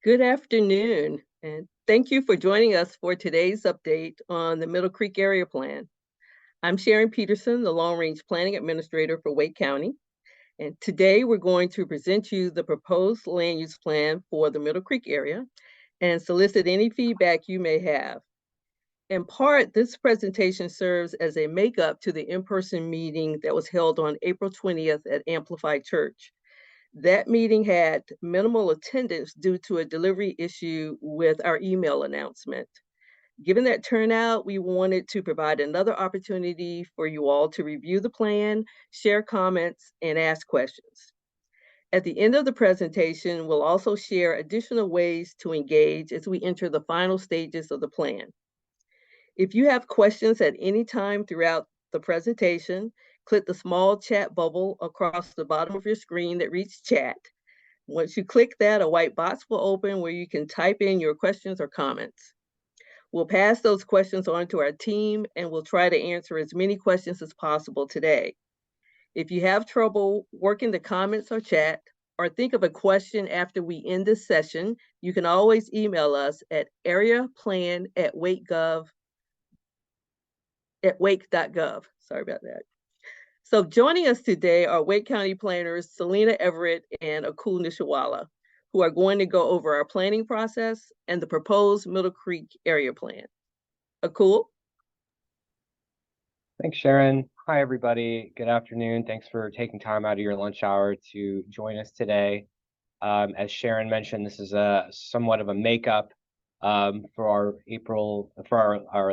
Good afternoon, and thank you for joining us for today's update on the Middle Creek Area Plan. I'm Sharon Peterson, the Long Range Planning Administrator for Wake County, and today we're going to present you the proposed land use plan for the Middle Creek area and solicit any feedback you may have. In part, this presentation serves as a makeup to the in-person meeting that was held on April 20th at Amplify Church. That meeting had minimal attendance due to a delivery issue with our email announcement. Given that turnout, we wanted to provide another opportunity for you all to review the plan, share comments, and ask questions. At the end of the presentation, we'll also share additional ways to engage as we enter the final stages of the plan. If you have questions at any time throughout the presentation, click the small chat bubble across the bottom of your screen that reads chat. Once you click that, a white box will open where you can type in your questions or comments. We'll pass those questions on to our team and we'll try to answer as many questions as possible today. If you have trouble working the comments or chat, or think of a question after we end this session, you can always email us at areaplan@wake.gov. Sorry about that. So joining us today are Wake County planners Selena Everett and Akul Nishawala, who are going to go over our planning process and the proposed Middle Creek area plan. Akul? Thanks, Sharon. Hi, everybody. Good afternoon. Thanks for taking time out of your lunch hour to join us today. As Sharon mentioned, this is somewhat of a makeup for our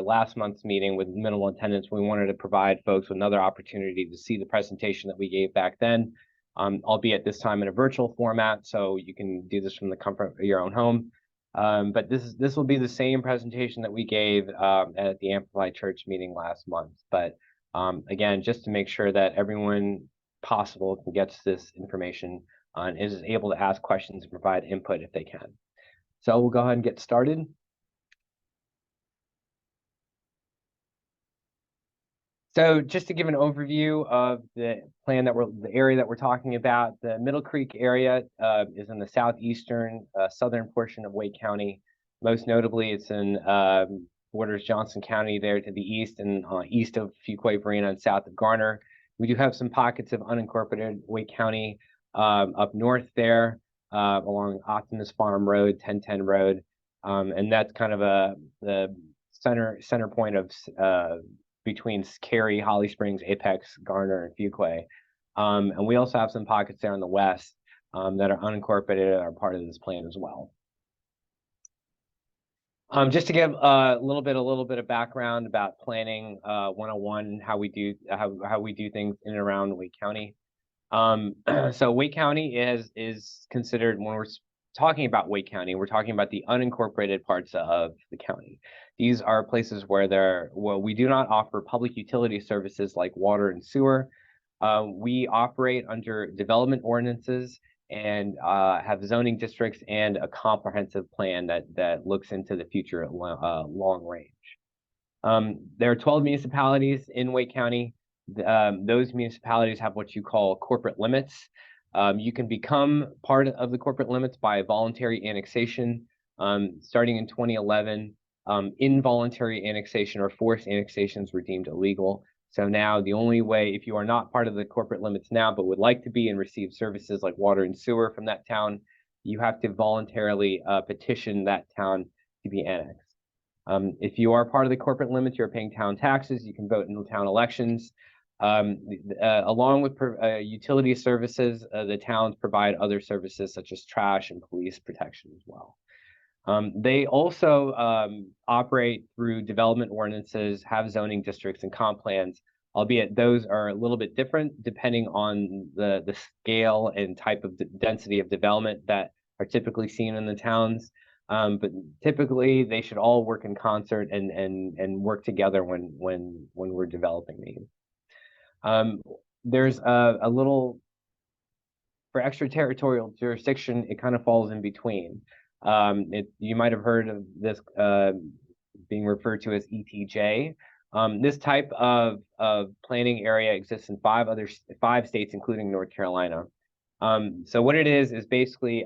last month's meeting with minimal attendance. We wanted to provide folks with another opportunity to see the presentation that we gave back then, albeit this time in a virtual format, so you can do this from the comfort of your own home. But this will be the same presentation that we gave at the Amplify Church meeting last month. But again, just to make sure that everyone possible gets this information and is able to ask questions and provide input if they can. So we'll go ahead and get started. So just to give an overview of the plan the area that we're talking about, the Middle Creek area is in the southeastern, southern portion of Wake County. Most notably, it's in borders Johnson County there to the east and east of Fuquay-Varina and south of Garner. We do have some pockets of unincorporated Wake County up north there along Optimus Farm Road, 1010 Road, and that's kind of the center point of between Cary, Holly Springs, Apex, Garner, and Fuquay. And we also have some pockets there in the west that are unincorporated and are part of this plan as well. Just to give a little bit of background about planning 101, how we do things in and around Wake County. So Wake County is considered, when we're talking about Wake County, we're talking about the unincorporated parts of the county. These are places where we do not offer public utility services like water and sewer. We operate under development ordinances and have zoning districts and a comprehensive plan that looks into the future at long range. There are 12 municipalities in Wake County. Those municipalities have what you call corporate limits. You can become part of the corporate limits by voluntary annexation. Starting in 2011, involuntary annexation or forced annexations were deemed illegal. So now the only way, if you are not part of the corporate limits now, but would like to be and receive services like water and sewer from that town, you have to voluntarily petition that town to be annexed. If you are part of the corporate limits, you're paying town taxes, you can vote in the town elections. Along with utility services, the towns provide other services such as trash and police protection as well. They also operate through development ordinances, have zoning districts and comp plans, albeit those are a little bit different depending on the scale and type of density of development that are typically seen in the towns. But typically they should all work in concert and work together when we're developing these. There's a little, for extraterritorial jurisdiction, it kind of falls in between. You might have heard of this being referred to as ETJ. This type of planning area exists in five states, including North Carolina. So what it is basically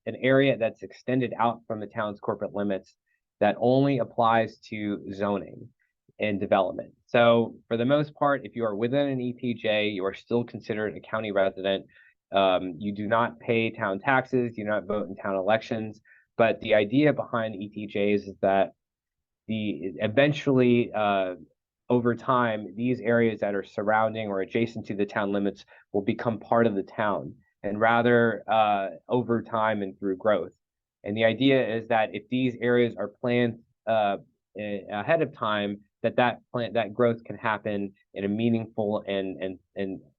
an area that's extended out from the town's corporate limits that only applies to zoning and development. So for the most part, if you are within an ETJ, you are still considered a county resident. You do not pay town taxes, you do not vote in town elections, but the idea behind ETJs is that eventually over time, these areas that are surrounding or adjacent to the town limits will become part of the town, and rather over time and through growth. And the idea is that if these areas are planned ahead of time, that growth can happen in a meaningful and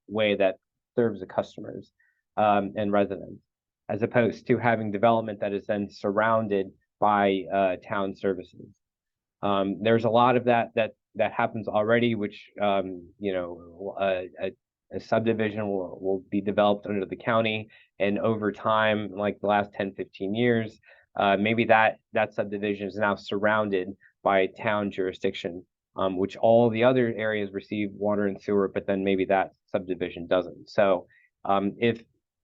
way that serves the customers and residents, as opposed to having development that is then surrounded by town services. There's a lot of that happens already, which you know, a subdivision will be developed under the county, and over time, like the last 10-15 years, maybe that subdivision is now surrounded by town jurisdiction, which all the other areas receive water and sewer, but then maybe that subdivision doesn't. So if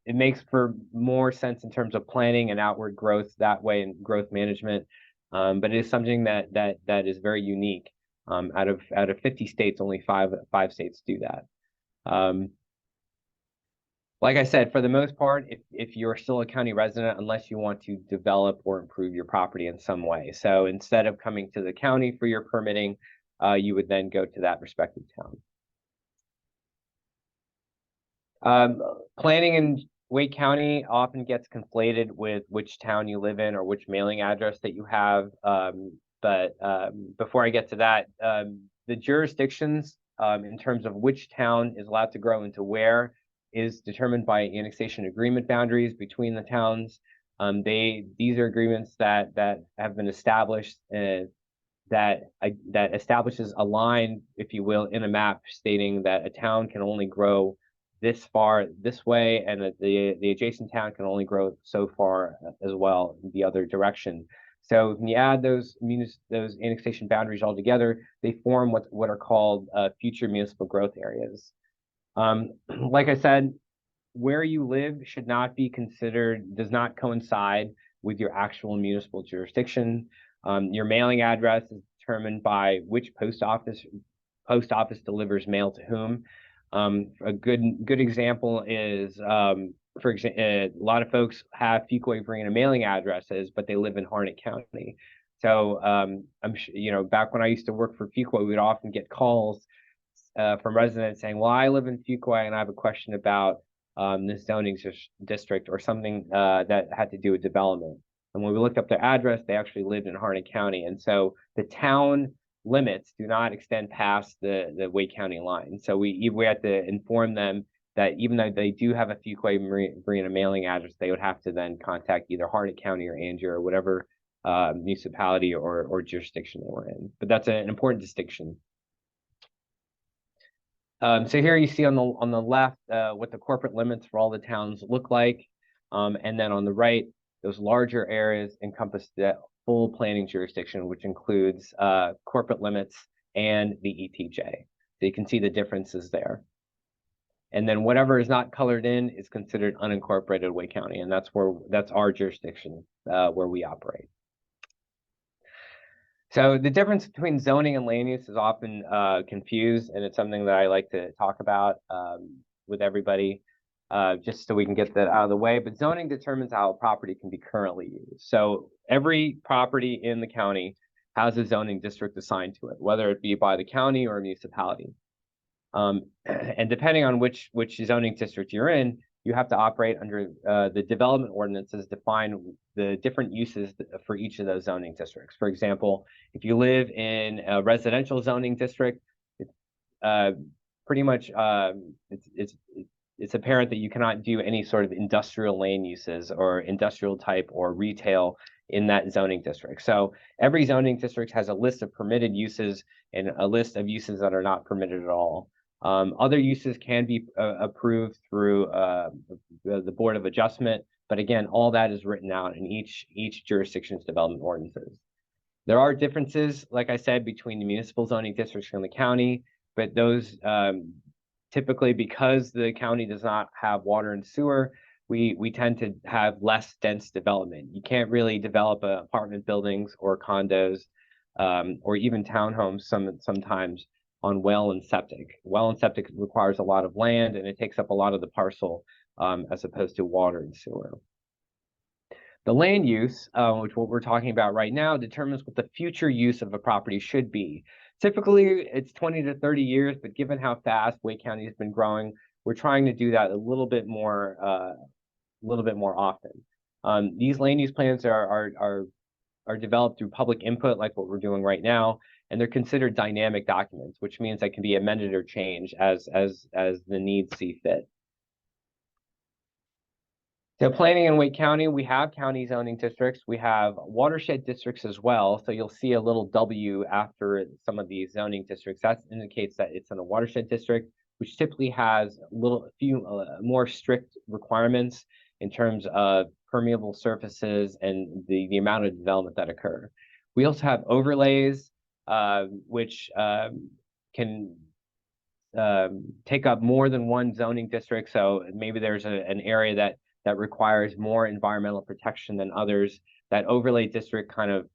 it makes for more sense in terms of planning and outward growth that way and growth management, but it is something that is very unique. Out of 50 states, only five states do that. Like I said, for the most part, if you're still a county resident, unless you want to develop or improve your property in some way. So instead of coming to the county for your permitting, you would then go to that respective town. Planning in Wake County often gets conflated with which town you live in or which mailing address that you have. But before I get to that, the jurisdictions in terms of which town is allowed to grow into where is determined by annexation agreement boundaries between the towns. These are agreements that have been established that establishes a line, if you will, in a map stating that a town can only grow this far this way, and that the adjacent town can only grow so far as well the other direction. So when you add those annexation boundaries all together, they form what are called future municipal growth areas. Like I said, where you live should not be considered, does not coincide with your actual municipal jurisdiction. Your mailing address is determined by which post office delivers mail to whom. A good example is, for example, a lot of folks have Fuquay-Varina mailing addresses, but they live in Harnett County. So I'm sure, you know, back when I used to work for Fuquay, we would often get calls from residents saying, well, I live in Fuquay and I have a question about this zoning district or something that had to do with development. And when we looked up their address, they actually lived in Harnett County. And so the town limits do not extend past the Wake County line. So we had to inform them that even though they do have a Fuquay-Varina mailing address, they would have to then contact either Harnett County or Angier or whatever municipality or jurisdiction they were in. But that's an important distinction. So here you see on the left what the corporate limits for all the towns look like, and then on the right, those larger areas encompass the full planning jurisdiction, which includes corporate limits and the ETJ. So you can see the differences there. And then whatever is not colored in is considered unincorporated Wake County, and that's our jurisdiction where we operate. So the difference between zoning and land use is often confused, and it's something that I like to talk about with everybody, just so we can get that out of the way. But zoning determines how a property can be currently used. So every property in the county has a zoning district assigned to it, whether it be by the county or a municipality. And depending on which zoning district you're in, you have to operate under the development ordinances define the different uses for each of those zoning districts. For example, if you live in a residential zoning district, it's pretty much it's apparent that you cannot do any sort of industrial land uses or industrial type or retail in that zoning district. So every zoning district has a list of permitted uses and a list of uses that are not permitted at all. Other uses can be approved through the Board of Adjustment, but again, all that is written out in each jurisdiction's development ordinances. There are differences, like I said, between the municipal zoning districts and the county, but those typically, because the county does not have water and sewer, we tend to have less dense development. You can't really develop apartment buildings or condos or even townhomes sometimes on well and septic. Well and septic requires a lot of land, and it takes up a lot of the parcel as opposed to water and sewer. The land use, which what we're talking about right now, determines what the future use of a property should be. Typically, it's 20 to 30 years, but given how fast Wake County has been growing, we're trying to do that a little bit more often. These land use plans are developed through public input, like what we're doing right now, and they're considered dynamic documents, which means they can be amended or changed as the needs see fit. So planning in Wake County, we have county zoning districts. We have watershed districts as well. So you'll see a little W after some of these zoning districts. That indicates that it's in a watershed district, which typically has a few more strict requirements in terms of permeable surfaces and the amount of development that occur. We also have overlays, which can take up more than one zoning district. So maybe there's an area that requires more environmental protection than others. That overlay district kind of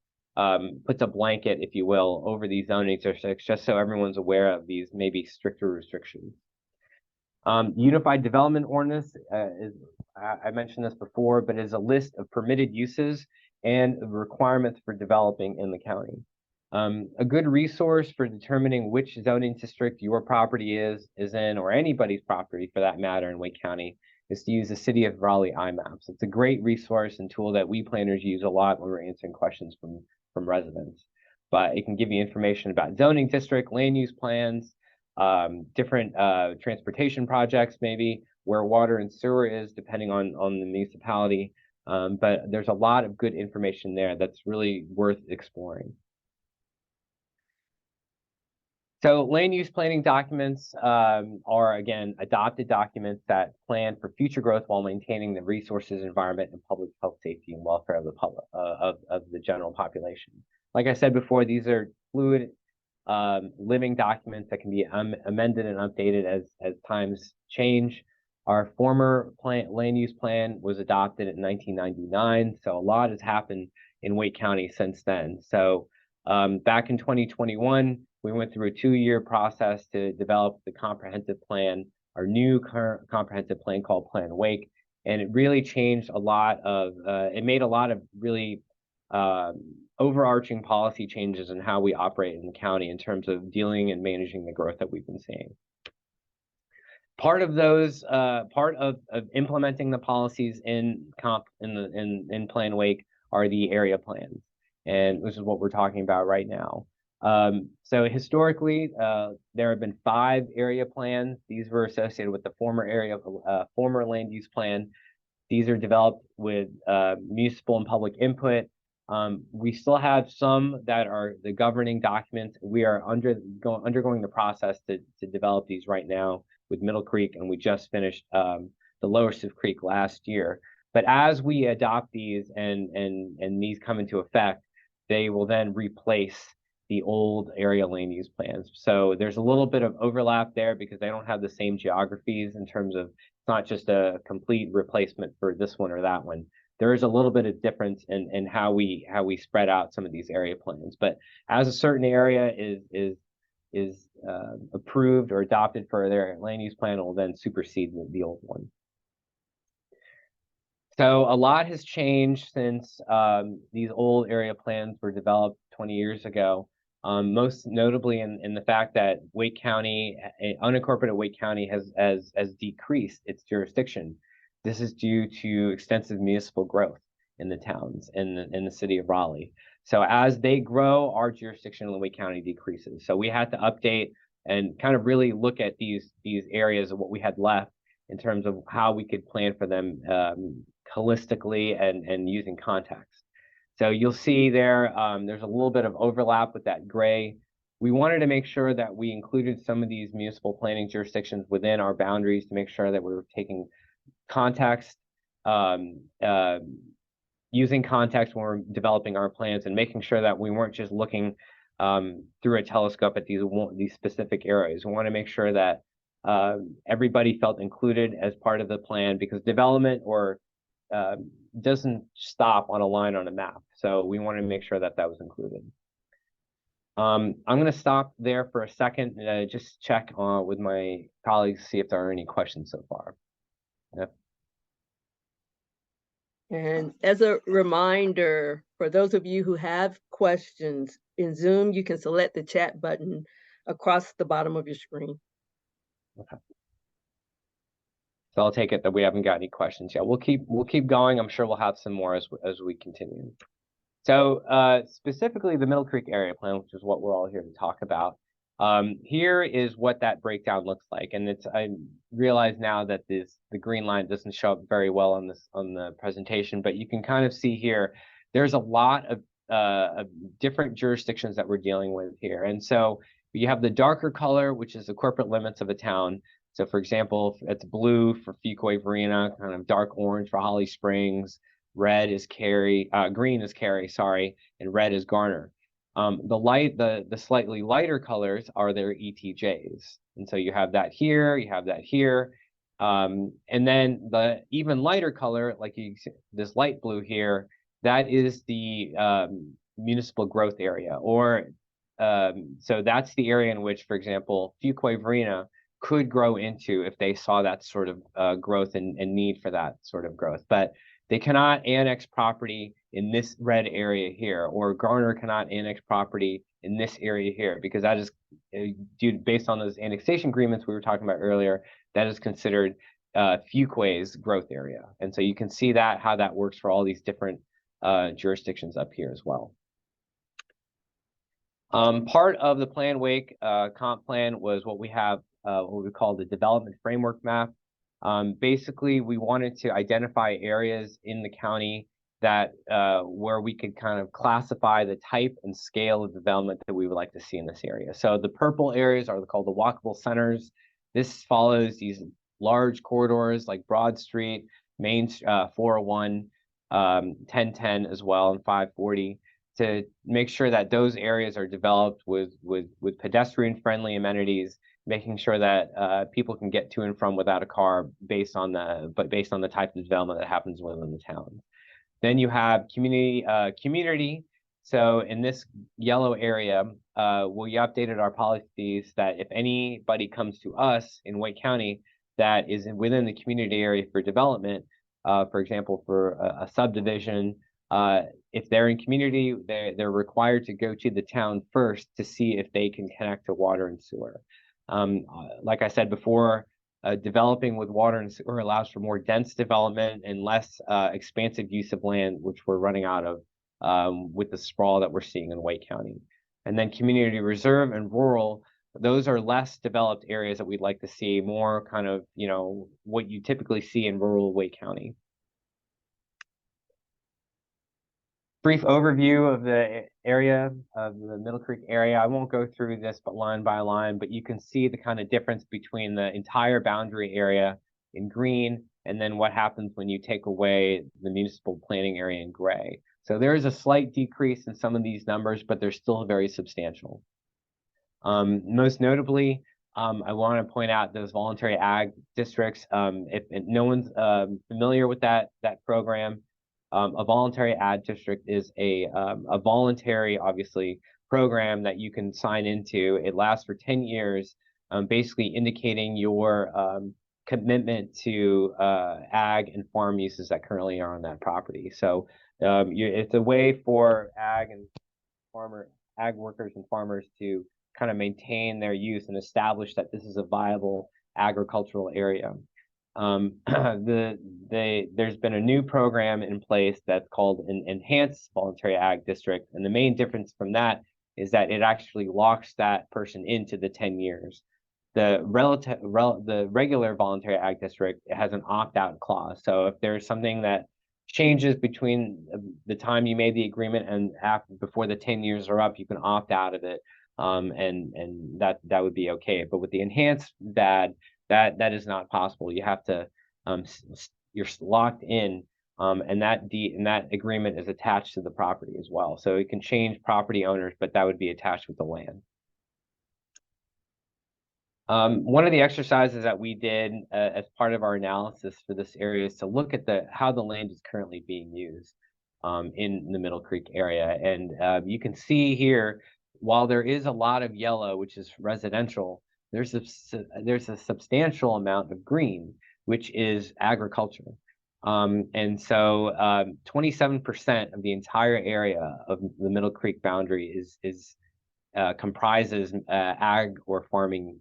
puts a blanket, if you will, over these zoning districts, just so everyone's aware of these maybe stricter restrictions. Unified Development Ordinance I mentioned this before, but is a list of permitted uses and requirements for developing in the county. A good resource for determining which zoning district your property is in, or anybody's property for that matter in Wake County, is to use the City of Raleigh IMAPs. It's a great resource and tool that we planners use a lot when we're answering questions from residents. But it can give you information about zoning district, land use plans, different transportation projects, maybe where water and sewer is, depending on the municipality. But there's a lot of good information there that's really worth exploring. So land use planning documents are, again, adopted documents that plan for future growth while maintaining the resources, environment, and public health, safety, and welfare of the public of the general population. Like I said before, these are fluid, living documents that can be amended and updated as times change. Our former land use plan was adopted in 1999, so a lot has happened in Wake County since then. So back in 2021, we went through a 2-year process to develop the comprehensive plan, our new comprehensive plan called Plan Wake, and it really changed a lot of, it made a lot of really overarching policy changes in how we operate in the county in terms of dealing and managing the growth that we've been seeing. Part of those, part of implementing the policies in Plan Wake are the area plans, and this is what we're talking about right now. So historically, there have been 5 area plans. These were associated with the former land use plan. These are developed with municipal and public input. We still have some that are the governing documents. We are undergoing the process to develop these right now with Middle Creek, and we just finished the Lower Sioux Creek last year. But as we adopt these and these come into effect, they will then replace the old area land use plans. So there's a little bit of overlap there because they don't have the same geographies in terms of, it's not just a complete replacement for this one or that one. There is a little bit of difference in how we spread out some of these area plans. But as a certain area is approved or adopted for their land use plan, it will then supersede the old one. So a lot has changed since these old area plans were developed 20 years ago. Most notably in the fact that Wake County, unincorporated Wake County has decreased its jurisdiction. This is due to extensive municipal growth in the towns in the city of Raleigh. So as they grow, our jurisdiction in Wake County decreases. So we had to update and kind of really look at these areas of what we had left in terms of how we could plan for them holistically and using context. So you'll see there, there's a little bit of overlap with that gray. We wanted to make sure that we included some of these municipal planning jurisdictions within our boundaries to make sure that we were taking context, using context when we're developing our plans and making sure that we weren't just looking through a telescope at these specific areas. We want to make sure that everybody felt included as part of the plan, because development or doesn't stop on a line on a map. So we wanted to make sure that that was included. I'm going to stop there for a second and just check with my colleagues, see if there are any questions so far. Yep. And as a reminder, for those of you who have questions in Zoom, you can select the chat button across the bottom of your screen. Okay. So I'll take it that we haven't got any questions yet. We'll keep going. I'm sure we'll have some more as we continue. So specifically the Middle Creek Area Plan, which is what we're all here to talk about. Here is what that breakdown looks like, and I realize now that the green line doesn't show up very well on the presentation, but you can kind of see here there's a lot of different jurisdictions that we're dealing with here. And so you have the darker color, which is the corporate limits of a town. So for example, it's blue for Fuquay-Varina, kind of dark orange for Holly Springs, red is Cary, green is Cary, sorry, and red is Garner. The slightly lighter colors are their ETJs. And so you have that here, you have that here. And then the even lighter color, like this light blue here, that is the municipal growth area. Or so that's the area in which, for example, Fuquay-Varina could grow into if they saw that sort of growth and need for that sort of growth. But they cannot annex property in this red area here, or Garner cannot annex property in this area here, because that is based on those annexation agreements we were talking about earlier, that is considered Fuquay's growth area. And so you can see that how that works for all these different jurisdictions up here as well. Part of the Plan Wake comp plan was what we have, what we call the development framework map. Basically, we wanted to identify areas in the county that where we could kind of classify the type and scale of development that we would like to see in this area. So the purple areas are called the walkable centers. This follows these large corridors like Broad Street, Main 401, 1010 as well, and 540, to make sure that those areas are developed with pedestrian-friendly amenities, making sure that people can get to and from without a car based on the type of development that happens within the town. Then you have community. So in this yellow area, we updated our policies that if anybody comes to us in Wake County that is within the community area for development, for example, for a subdivision, if they're in community, they're required to go to the town first to see if they can connect to water and sewer. Like I said before, developing with water and sewer allows for more dense development and less expansive use of land, which we're running out of with the sprawl that we're seeing in Wake County. And then community reserve and rural, those are less developed areas that we'd like to see, more kind of, what you typically see in rural Wake County. Brief overview of the area of the Middle Creek area. I won't go through this but line by line, but you can see the kind of difference between the entire boundary area in green and then what happens when you take away the municipal planning area in gray. So there is a slight decrease in some of these numbers, but they're still very substantial. Most notably, I want to point out those voluntary ag districts. If no one's familiar with that program, a voluntary ag district is a voluntary, obviously, program that you can sign into. It lasts for 10 years, basically indicating your commitment to ag and farm uses that currently are on that property. So it's a way for ag workers and farmers to kind of maintain their use and establish that this is a viable agricultural area. There's been a new program in place that's called an Enhanced Voluntary Ag District, and the main difference from that is that it actually locks that person into the 10 years. The regular Voluntary Ag District has an opt-out clause. So if there's something that changes between the time you made the agreement and before the 10 years are up, you can opt out of it, and that would be okay. But with the enhanced VAD, that is not possible. You have to you're locked in, and that agreement is attached to the property as well. So it can change property owners, but that would be attached with the land. One of the exercises that we did as part of our analysis for this area is to look at how the land is currently being used in the Middle Creek area. And you can see here, while there is a lot of yellow, which is residential, there's a substantial amount of green, which is agriculture. And so 27% of the entire area of the Middle Creek boundary comprises ag or farming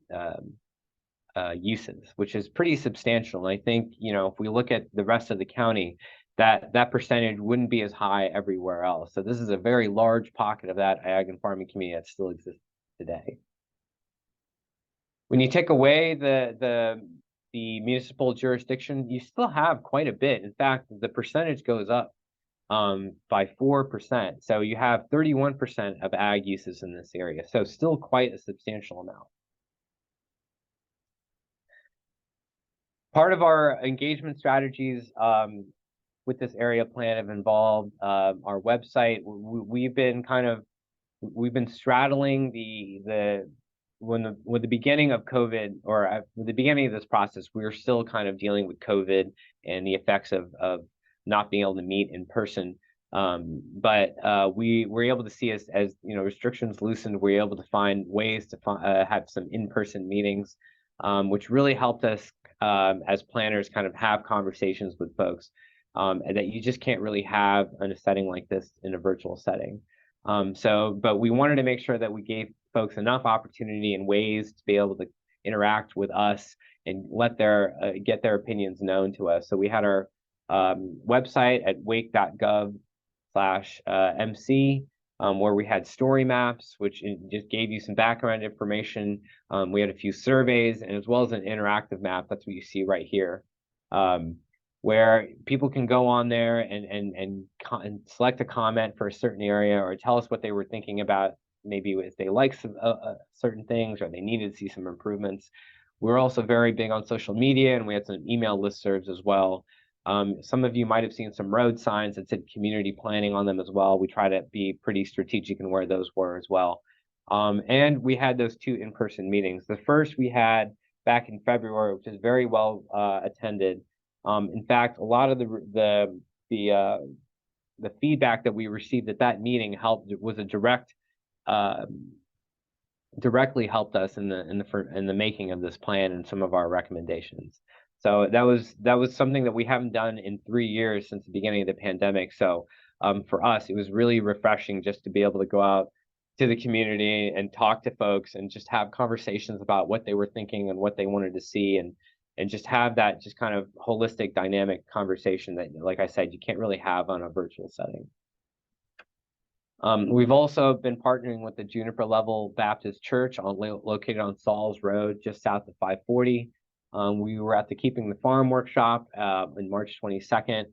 uses, which is pretty substantial. And I think, if we look at the rest of the county, that percentage wouldn't be as high everywhere else. So this is a very large pocket of that ag and farming community that still exists today. When you take away the municipal jurisdiction, you still have quite a bit. In fact, the percentage goes up by 4%. So you have 31% of ag uses in this area. So still quite a substantial amount. Part of our engagement strategies with this area plan have involved our website. We've been straddling with the beginning of COVID, or with the beginning of this process, we were still kind of dealing with COVID and the effects of not being able to meet in person. But we were able to see as restrictions loosened, we were able to find ways to have some in-person meetings, which really helped us as planners kind of have conversations with folks that you just can't really have in a setting like this in a virtual setting. But we wanted to make sure that we gave folks enough opportunity and ways to be able to interact with us and get their opinions known to us. So we had our website at wake.gov/MC, where we had story maps, which just gave you some background information. We had a few surveys, and as well as an interactive map. That's what you see right here, where people can go on there and select a comment for a certain area, or tell us what they were thinking about, maybe if they like some certain things or they needed to see some improvements. We're also very big on social media, and we had some email listservs as well. Some of you might have seen some road signs that said community planning on them as well. We try to be pretty strategic in where those were as well. And we had those 2 in-person meetings. The first we had back in February, which is very well attended. In fact, a lot of the feedback that we received at that meeting was directly helped us in the making of this plan and some of our recommendations. So that was something that we haven't done in 3 years since the beginning of the pandemic. So for us, it was really refreshing just to be able to go out to the community and talk to folks and just have conversations about what they were thinking and what they wanted to see, and just have that just kind of holistic, dynamic conversation that, like I said, you can't really have on a virtual setting. We've also been partnering with the Juniper Level Baptist Church located on Sauls Road, just south of 540. We were at the Keeping the Farm workshop in March 22nd,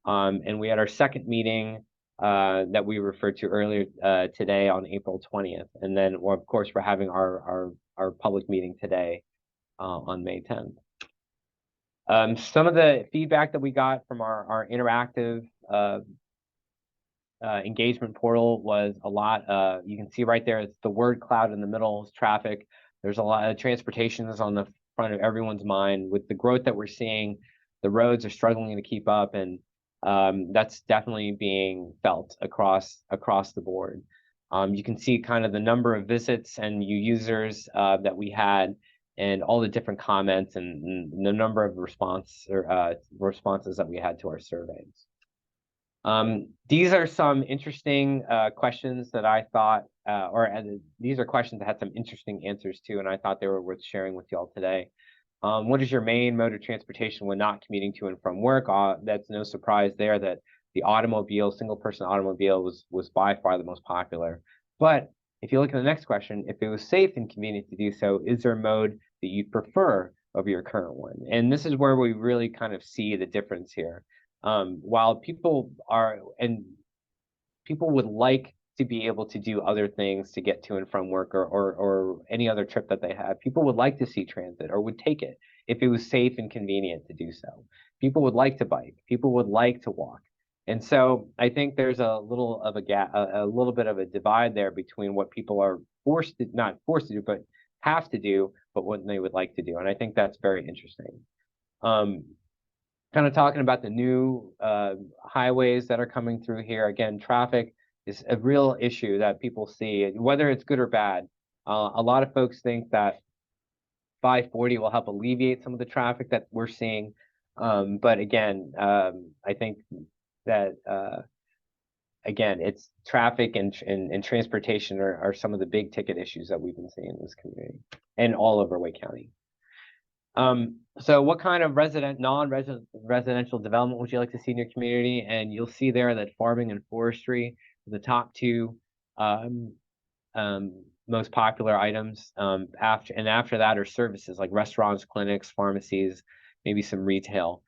and we had our second meeting that we referred to earlier today on April 20th. And then, of course, we're having our public meeting today on May 10th. Some of the feedback that we got from our interactive engagement portal was a lot. You can see right there, it's the word cloud in the middle is traffic. There's a lot of transportation is on the front of everyone's mind. With the growth that we're seeing, the roads are struggling to keep up, and that's definitely being felt across the board. You can see kind of the number of visits and users that we had, and all the different comments and the number of responses that we had to our surveys. These are some interesting questions that I thought, these are questions that had some interesting answers to, and I thought they were worth sharing with y'all today. What is your main mode of transportation when not commuting to and from work? That's no surprise there that the automobile, single-person automobile was by far the most popular. But if you look at the next question, if it was safe and convenient to do so, is there a mode that you prefer over your current one? And this is where we really kind of see the difference here. While people would like to be able to do other things to get to and from work, or any other trip that they have, people would like to see transit, or would take it if it was safe and convenient to do so. People would like to bike. People would like to walk. And so I think there's a little of a gap, a little bit of a divide there between what people are not forced to do, but have to do, but what they would like to do. And I think that's very interesting. Kind of talking about the new highways that are coming through here. Again, traffic is a real issue that people see, whether it's good or bad. A lot of folks think that 540 will help alleviate some of the traffic that we're seeing. But again, I think that again, it's traffic and transportation are some of the big ticket issues that we've been seeing in this community and all over Wake County. So what kind of non-residential development would you like to see in your community? And you'll see there that farming and forestry are the top two most popular items. After that are services like restaurants, clinics, pharmacies, maybe some retail.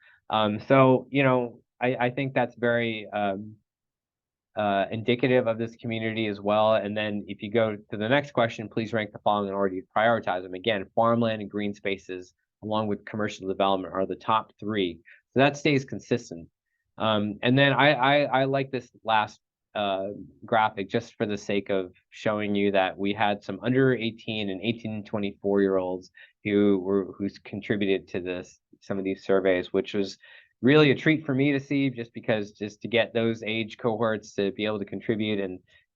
So, you know, I think that's very indicative of this community as well. And then if you go to the next question, please rank the following in order to prioritize them. Again, farmland and green spaces, along with commercial development, are the top three. So that stays consistent. And then I like this last graphic just for the sake of showing you that we had some under 18 and 18 and 24-year-olds who's contributed to some of these surveys, which was really a treat for me to see, just to get those age cohorts to be able to contribute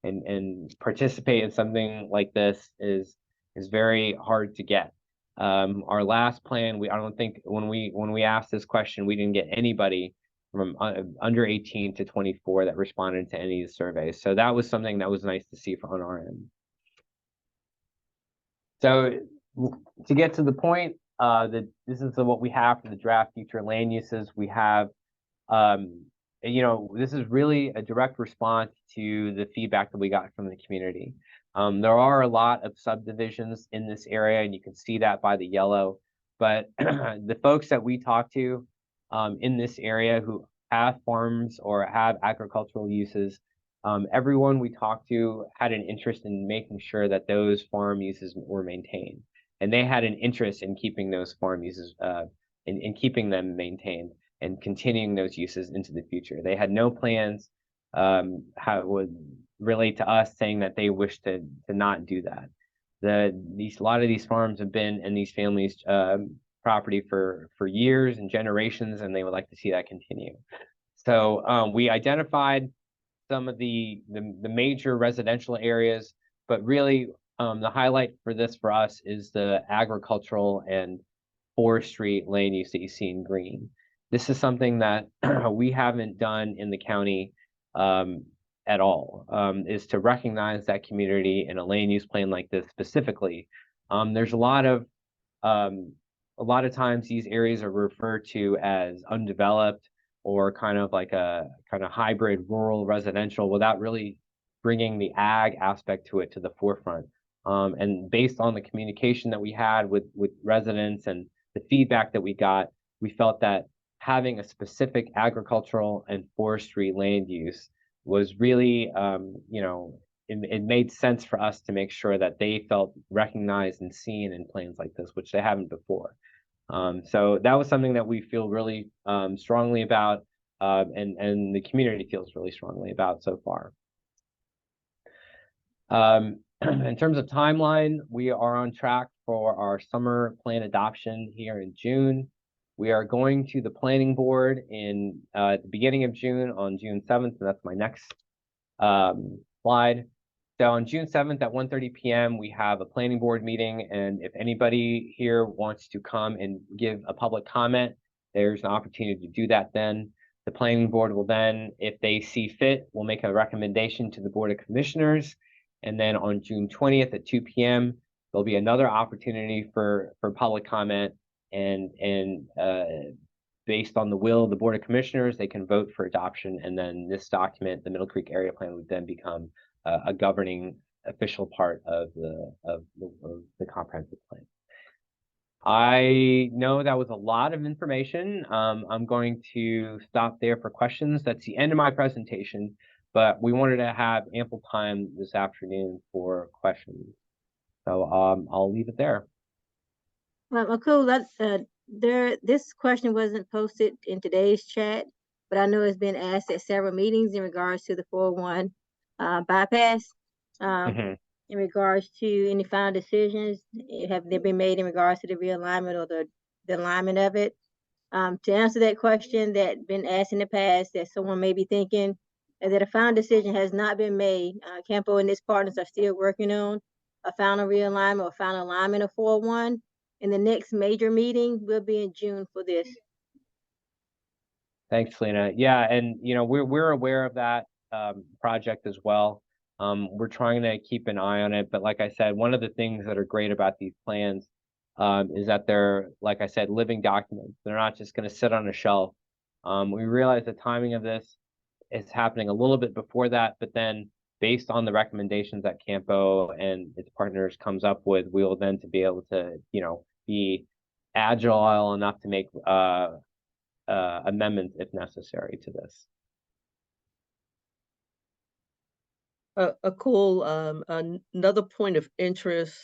and participate in something like this is very hard to get. Our last plan, I don't think when we asked this question, we didn't get anybody from under 18 to 24 that responded to any of the surveys. So that was something that was nice to see on our end. So to get to the point, this is what we have for the draft future land uses. We have, you know, this is really a direct response to the feedback that we got from the community. There are a lot of subdivisions in this area, and you can see that by the yellow. But the folks that we talked to in this area who have farms or have agricultural uses, everyone we talked to had an interest in making sure that those farm uses were maintained. And they had an interest in keeping those farm uses, in keeping them maintained and continuing those uses into the future. They had no plans how it would relate to us saying that they wish to not do that. A lot of these farms have been in these families' property for years and generations, and they would like to see that continue. So we identified some of the major residential areas, but really the highlight for us is the agricultural and forestry land use that you see in green. This is something that we haven't done in the county at all, is to recognize that community in a land use plan like this specifically. There's a lot of times these areas are referred to as undeveloped or kind of like a hybrid rural residential without really bringing the ag aspect to it to the forefront. And based on the communication that we had with residents and the feedback that we got, we felt that having a specific agricultural and forestry land use was really, you know, it made sense for us to make sure that they felt recognized and seen in plans like this, which they haven't before. So that was something that we feel really strongly about, and the community feels really strongly about so far. In terms of timeline, we are on track for our summer plan adoption here in June. We are going to the planning board at the beginning of June, on June 7th, and that's my next slide. So on June 7th at 1:30 p.m., we have a planning board meeting, and if anybody here wants to come and give a public comment, there's an opportunity to do that then. The planning board will then, if they see fit, will make a recommendation to the Board of Commissioners. And then on June 20th at 2 p.m., there'll be another opportunity for public comment. And based on the will of the Board of Commissioners, they can vote for adoption. And then this document, the Middle Creek Area Plan, would then become a governing official part of the comprehensive plan. I know that was a lot of information. I'm going to stop there for questions. That's the end of my presentation, but we wanted to have ample time this afternoon for questions. So I'll leave it there. Cool. This question wasn't posted in today's chat, but I know it's been asked at several meetings in regards to the 401 bypass. And in regards to any final decisions? Have they been made in regards to the realignment or the alignment of it? To answer that question that been asked in the past, that someone may be thinking that a final decision has not been made. Campo and his partners are still working on a final realignment or final alignment of 401. And the next major meeting will be in June for this. Thanks, Lena. Yeah, and we're aware of that project as well. We're trying to keep an eye on it, but like I said, one of the things that are great about these plans is that they're, like I said, living documents. They're not just going to sit on a shelf. We realize the timing of this is happening a little bit before that, but then based on the recommendations that Campo and its partners comes up with, we will then to be able to, be agile enough to make amendments if necessary to this. Another point of interest,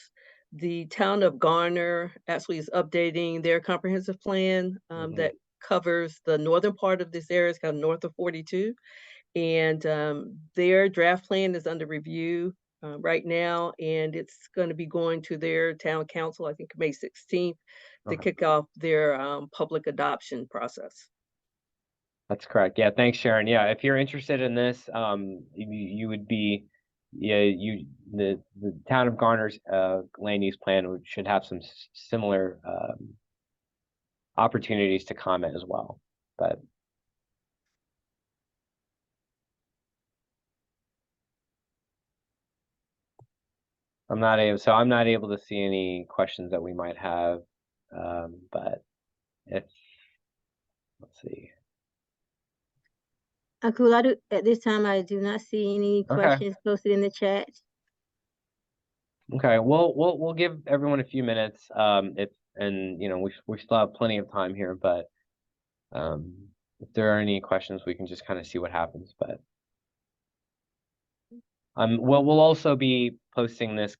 the town of Garner actually is updating their comprehensive plan that covers the northern part of this area. It's kind of north of 42. And their draft plan is under review right now, and it's going to be going to their town council, I think May 16th, to kick off their public adoption process. That's correct. Yeah, thanks, Sharon. Yeah, if you're interested in this, you would be, the town of Garner's land use plan should have some similar opportunities to comment as well. But I'm not able to see any questions that we might have. But let's see. Cool. At this time, I do not see any questions posted in the chat. Okay, we'll give everyone a few minutes. We still have plenty of time here, but if there are any questions, we can just kind of see what happens. But we'll also be posting this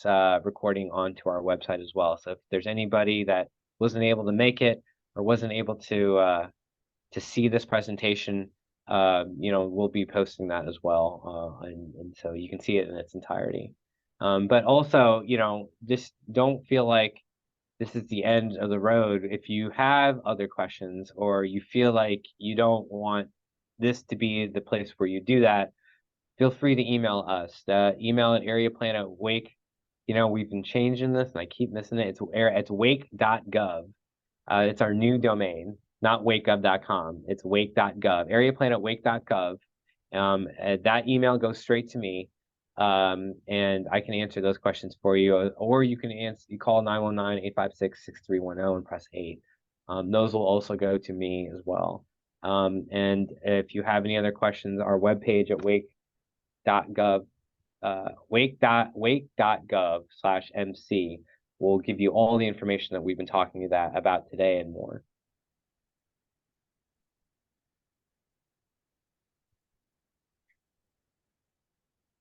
recording onto our website as well. So if there's anybody that wasn't able to make it or wasn't able to see this presentation, we'll be posting that as well, and so you can see it in its entirety. But also, just don't feel like this is the end of the road. If you have other questions or you feel like you don't want this to be the place where you do that, feel free to email us. The email at areaplan@wake. We've been changing this and I keep missing it. It's wake.gov. It's our new domain, not wakegov.com. It's wake.gov, areaplan@wake.gov. That email goes straight to me. And I can answer those questions for you, or you call 919-856-6310 and press 8. Those will also go to me as well. And if you have any other questions, our webpage at wake.gov, wake.gov/MC will give you all the information that we've been talking about today and more.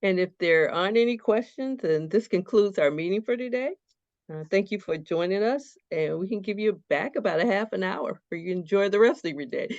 And if there aren't any questions, then this concludes our meeting for today. Thank you for joining us, and we can give you back about a half an hour for you to enjoy the rest of your day.